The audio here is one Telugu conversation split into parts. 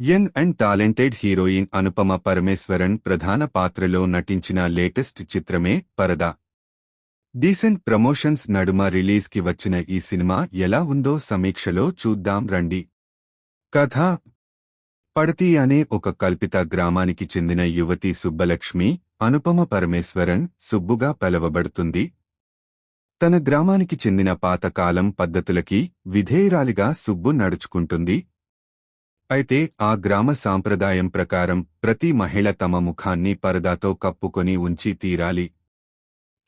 Young and talented heroine Anupama Parameswaran ప్రధాన పాత్రలో నటించిన లేటెస్ట్ చిత్రమే పరదా. డీసెంట్ ప్రమోషన్స్ నడుమ రిలీజ్కి వచ్చిన ఈ సినిమా ఎలా ఉందో సమీక్షలో చూద్దాం రండి. కథ: పడతి అనే ఒక కల్పిత గ్రామానికి చెందిన యువతి సుబ్బలక్ష్మి అనుపమ పరమేశ్వరన్ సుబ్బుగా పిలవబడుతుంది. తన గ్రామానికి చెందిన పాతకాలం పద్ధతులకి విధేయురాలిగా సుబ్బు నడుచుకుంటుంది. అయితే ఆ గ్రామ సాంప్రదాయం ప్రకారం ప్రతి మహిళ తమ ముఖాన్ని పరదాతో కప్పుకొని ఉంచి తీరాలి.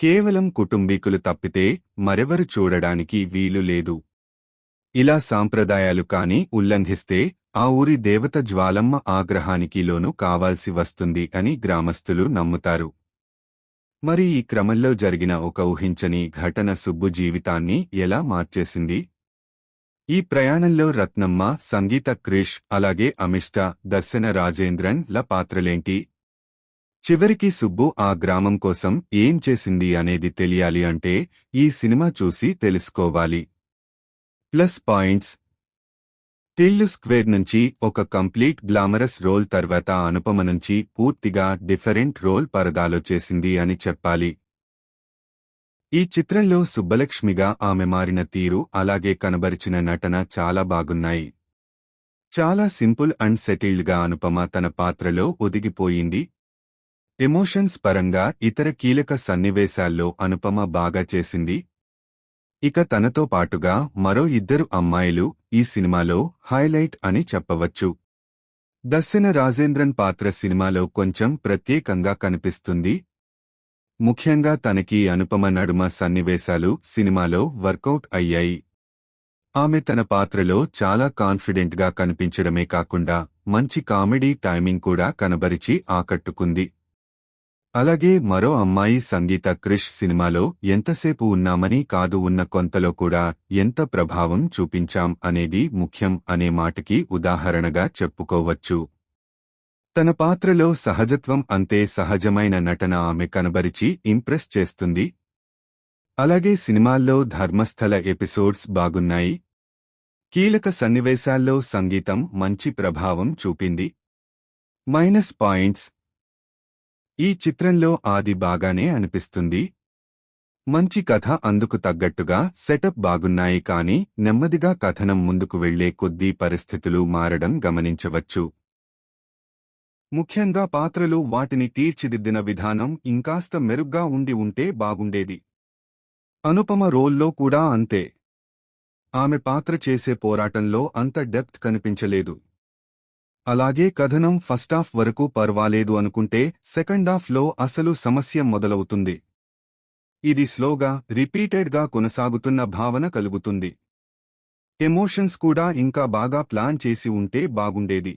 కేవలం కుటుంబీకులు తప్పితే మరెవరు చూడడానికి వీలు లేదు. ఇలా సాంప్రదాయాలు కాని ఉల్లంఘిస్తే ఆ ఊరి దేవత జ్వాలమ్మ ఆగ్రహానికి లోను కావాల్సి వస్తుంది అని గ్రామస్తులు నమ్ముతారు. మరి ఈ క్రమంలో జరిగిన ఒక ఊహించని ఘటన సుబ్బు జీవితాన్ని ఎలా మార్చేసింది? ఈ ప్రయాణంలో రత్నమ్మ, సంగీత క్రిష్, అలాగే అమిష్ట, దర్శన రాజేంద్రన్ ల పాత్రలేంటి? చివరికి సుబ్బు ఆ గ్రామం కోసం ఏం చేసింది అనేది తెలియాలి అంటే ఈ సినిమా చూసి తెలుసుకోవాలి. ప్లస్ పాయింట్స్: టిల్లు స్క్వేర్ నుంచి ఒక కంప్లీట్ గ్లామరస్ రోల్ తర్వాత అనుపమ నుంచి పూర్తిగా డిఫరెంట్ రోల్ పరదాలో చేసింది అని చెప్పాలి. ఈ చిత్రంలో సుబ్బలక్ష్మిగా ఆమె మారిన తీరు అలాగే కనబరిచిన నటన చాలా బాగున్నాయి. చాలా సింపుల్ అండ్ సెటిల్డ్గా అనుపమ తన పాత్రలో ఒదిగిపోయింది. ఎమోషన్స్ పరంగా ఇతర కీలక సన్నివేశాల్లో అనుపమ బాగా చేసింది. ఇక తనతో పాటుగా మరో ఇద్దరు అమ్మాయిలు ఈ సినిమాలో హైలైట్ అని చెప్పవచ్చు. దర్శన రాజేంద్రన్ పాత్ర సినిమాలో కొంచెం ప్రత్యేకంగా కనిపిస్తుంది. ముఖ్యంగా తనకి అనుపమ నడుమ సన్నివేశాలు సినిమాలో వర్కౌట్ అయ్యాయి. ఆమె తన పాత్రలో చాలా కాన్ఫిడెంట్గా కనిపించడమే కాకుండా మంచి కామెడీ టైమింగ్ కూడా కనబరిచి ఆకట్టుకుంది. అలాగే మరో అమ్మాయి సంగీత క్రిష్ సినిమాలో ఎంతసేపు ఉన్నామని కాదు, ఉన్న కొంతలో కూడా ఎంత ప్రభావం చూపించాం అనేది ముఖ్యం అనే మాటకి ఉదాహరణగా చెప్పుకోవచ్చు. తన పాత్రలో సహజత్వం, అంతే సహజమైన నటన ఆమె కనబరిచి ఇంప్రెస్ చేస్తుంది. అలాగే సినిమాల్లో ధర్మస్థల ఎపిసోడ్స్ బాగున్నాయి. కీలక సన్నివేశాల్లో సంగీతం మంచి ప్రభావం చూపింది. మైనస్ పాయింట్స్: ఈ చిత్రంలో ఆది బాగానే అనిపిస్తుంది. మంచి కథ, అందుకు తగ్గట్టుగా సెటప్ బాగున్నాయి, కానీ నెమ్మదిగా కథనం ముందుకు వెళ్లే కొద్దీ పరిస్థితులు మారడం గమనించవచ్చు. ముఖ్యంగా పాత్రలు వాటిని తీర్చిదిద్దిన విధానం ఇంకాస్త మెరుగ్గా ఉంటే బాగుండేది. అనుపమ రోల్లో కూడా అంతే. ఆమె పాత్ర చేసే పోరాటంలో అంత డెప్త్ కనిపించలేదు. అలాగే కథనం ఫస్టాఫ్ వరకు పర్వాలేదు అనుకుంటే సెకండాఫ్లో అసలు సమస్య మొదలవుతుంది. ఇది స్లోగా, రిపీటెడ్గా కొనసాగుతున్న భావన కలుగుతుంది. ఎమోషన్స్ కూడా ఇంకా బాగా ప్లాన్ చేసి ఉంటే బాగుండేది.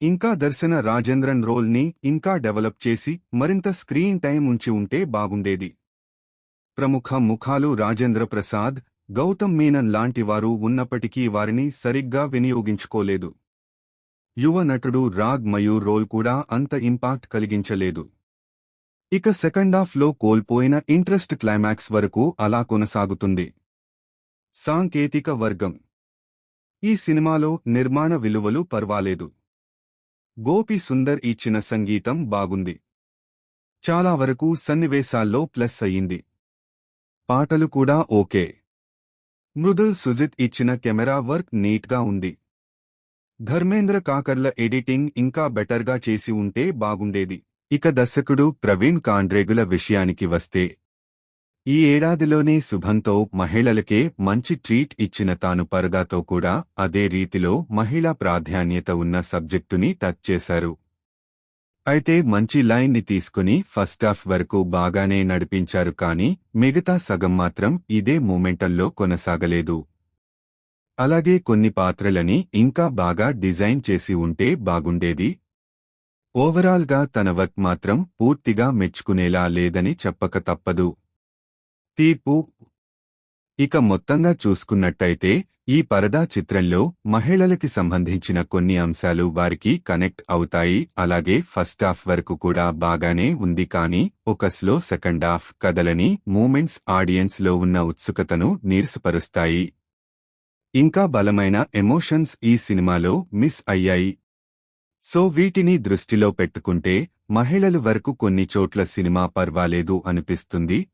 ఇంకా దర్శన రాజేంద్రన్ రోల్ని ఇంకా డెవలప్ చేసి మరింత స్క్రీన్ టైం ఉంచి ఉంటే బాగుండేది. ప్రముఖ ముఖాలు రాజేంద్ర ప్రసాద్, గౌతమ్ మీనన్ లాంటి వారు ఉన్నప్పటికీ వారిని సరిగ్గా వినియోగించుకోలేదు. యువ నటుడు రాగ్ మయూర్ రోల్ కూడా అంత ఇంపాక్ట్ కలిగించలేదు. ఇక సెకండాఫ్లో కోల్పోయిన ఇంట్రెస్ట్ క్లైమాక్స్ వరకు అలా కొనసాగుతుంది. సాంకేతిక వర్గం: ఈ సినిమాలో నిర్మాణ విలువలు పర్వాలేదు. గోపి సుందర్ ఇచ్చిన సంగీతం బాగుంది. చాలా వరకు సన్నివేశాల్లో ప్లస్ అయ్యింది. పాటలు కూడా ఓకే. మృదుల్ సుజిత్ ఇచ్చిన కెమెరా వర్క్ నీట్గా ఉంది. ధర్మేంద్ర కాకర్ల ఎడిటింగ్ ఇంకా బెటర్గా చేసి ఉంటే బాగుండేది. ఇక దర్శకుడు ప్రవీణ్ కాండ్రేగుల విషయానికి వస్తే, ఈ ఏడాదిలోనే శుభంతో మహిళలకే మంచి ట్రీట్ ఇచ్చిన తాను పరదాతో కూడా అదే రీతిలో మహిళా ప్రాధాన్యత ఉన్న సబ్జెక్టుని టచ్ చేశారు. అయితే మంచి లైన్ని తీసుకుని ఫస్టాఫ్ వరకు బాగానే నడిపించారు, కానీ మిగతా సగం మాత్రం ఇదే మూమెంటంలో కొనసాగలేదు. అలాగే కొన్ని పాత్రలని ఇంకా బాగా డిజైన్ చేసి ఉంటే బాగుండేది. ఓవరాల్గా తన వర్క్ మాత్రం పూర్తిగా మెచ్చుకునేలా లేదని చెప్పక తప్పదు. తీర్పు: ఇక మొత్తంగా చూసుకున్నట్టయితే ఈ పరదా చిత్రంలో మహిళలకి సంబంధించిన కొన్ని అంశాలు వారికి కనెక్ట్ అవుతాయి. అలాగే ఫస్టాఫ్ వరకు కూడా బాగానే ఉంది, కానీ ఒక స్లో సెకండాఫ్ కదలని మూమెంట్స్ ఆడియన్స్లో ఉన్న ఉత్సుకతను నీరసపరుస్తాయి. ఇంకా బలమైన ఎమోషన్స్ ఈ సినిమాలో మిస్ అయ్యాయి. సో వీటిని దృష్టిలో పెట్టుకుంటే మహిళలు వరకు కొన్ని చోట్ల సినిమా పర్వాలేదు అనిపిస్తుంది.